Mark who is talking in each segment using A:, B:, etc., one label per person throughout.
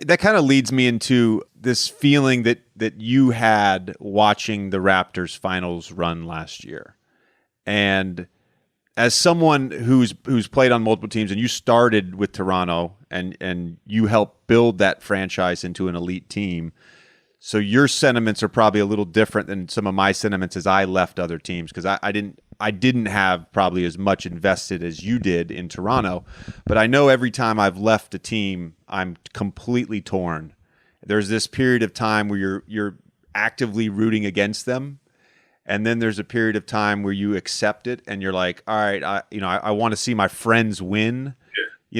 A: that kind of leads me into this feeling that you had watching the Raptors finals run last year. And as someone who's played on multiple teams, and you started with Toronto and you helped build that franchise into an elite team, so your sentiments are probably a little different than some of my sentiments as I left other teams, because I didn't have probably as much invested as you did in Toronto. But I know every time I've left a team, I'm completely torn. There's this period of time where you're actively rooting against them, and then there's a period of time where you accept it and you're like, all right, I want to see my friends win.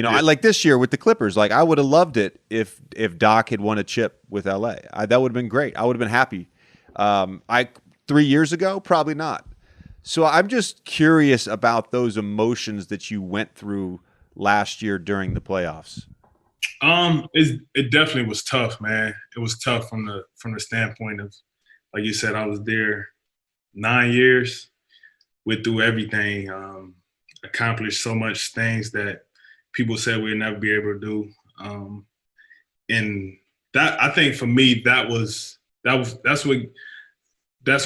A: I like this year with the Clippers. Like, I would have loved it if Doc had won a chip with LA. That would have been great. I would have been happy. 3 years ago, probably not. So I'm just curious about those emotions that you went through last year during the playoffs.
B: It definitely was tough, man. It was tough from the standpoint of, like you said, I was there 9 years, went through everything, accomplished so much things that people said we'd never be able to do. And that, I think for me, that's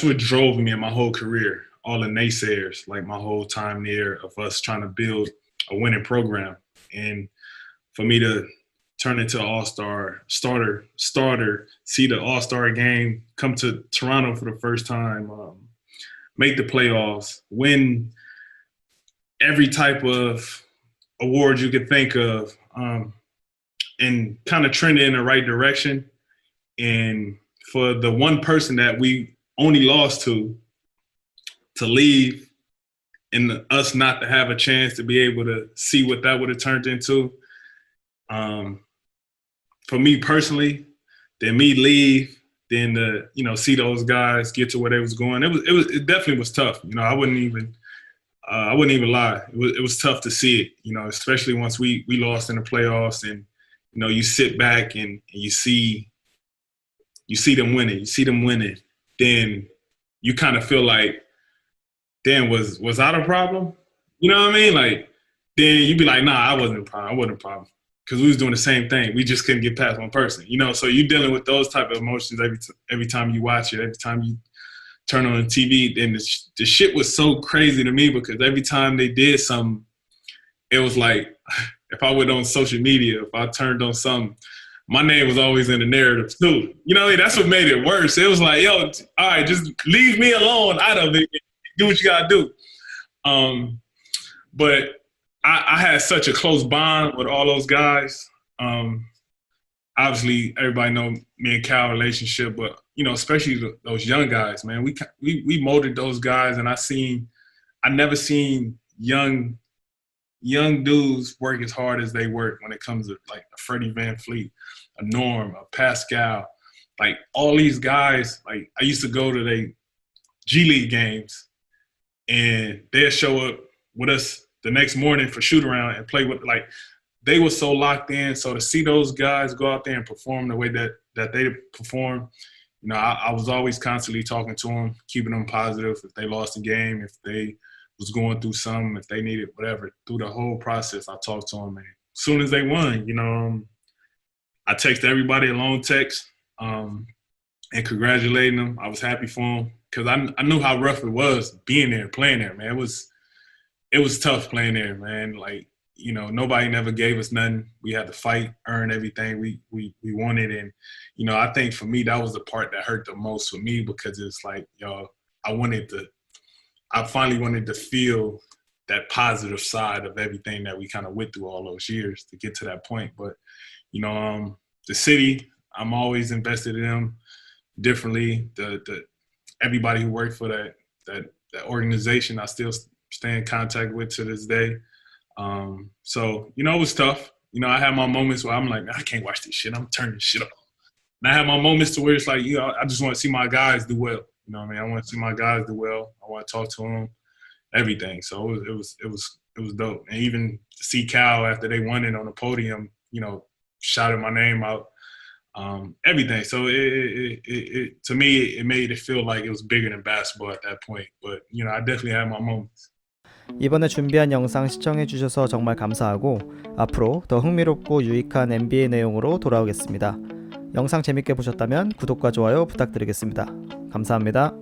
B: what drove me in my whole career. All the naysayers, like my whole time there of us trying to build a winning program. And for me to turn into an all-star starter, see the all-star game, come to Toronto for the first time, make the playoffs, win every type of award you could think of, and kind of trend in the right direction. And for the one person that we only lost to leave and us not to have a chance to be able to see what that would have turned into. For me personally, then me leave, then to, see those guys get to where they was going. It definitely was tough. I wouldn't even lie. It was tough to see it, especially once we lost in the playoffs, and, you sit back and you see them winning, then you kind of feel like, damn, was I the problem? You know what I mean? Like, then you'd be like, nah, I wasn't a problem. Because we was doing the same thing. We just couldn't get past one person, So you're dealing with those type of emotions every time you watch it, every time you turn on the TV. And the shit was so crazy to me, because every time they did something, it was like, if I went on social media, if I turned on something, my name was always in the narrative too. That's what made it worse. It was like, yo, all right, just leave me alone out of it. Do what you gotta do. But I had such a close bond with all those guys. Obviously, everybody know me and Cal relationship, but especially those young guys, man. We molded those guys, and I never seen young dudes work as hard as they work when it comes to like a Freddie VanVleet, a Norm, a Pascal, like all these guys. Like, I used to go to their G League games, and they'd show up with us the next morning for shoot around and play with, like, they were so locked in. So to see those guys go out there and perform the way that they perform, I was always constantly talking to them, keeping them positive. If they lost a game, if they was going through something, if they needed whatever, through the whole process, I talked to them. And as soon as they won, I texted everybody a long text and congratulating them. I was happy for them, because I knew how rough it was being there, playing there, man. It was tough playing there, man. Like, nobody never gave us nothing. We had to fight, earn everything we wanted. And, I think for me, that was the part that hurt the most for me, because it's like, I finally wanted to feel that positive side of everything that we kind of went through all those years to get to that point. But, the city, I'm always invested in them differently. The everybody who worked for that organization, I still stay in contact with to this day. So, it was tough. I had my moments where I'm like, I can't watch this shit. I'm turning this shit off. And I had my moments to where it's like, I just want to see my guys do well. You know what I mean? I want to see my guys do well. I want to talk to them, everything. So it was dope. And even to see Cal after they won it on the podium, shouted my name out, everything. So it to me, it made it feel like it was bigger than basketball at that point. But, I definitely had my moments.
C: 이번에 준비한 영상 시청해주셔서 정말 감사하고 앞으로 더 흥미롭고 유익한 NBA 내용으로 돌아오겠습니다. 영상 재밌게 보셨다면 구독과 좋아요 부탁드리겠습니다. 감사합니다.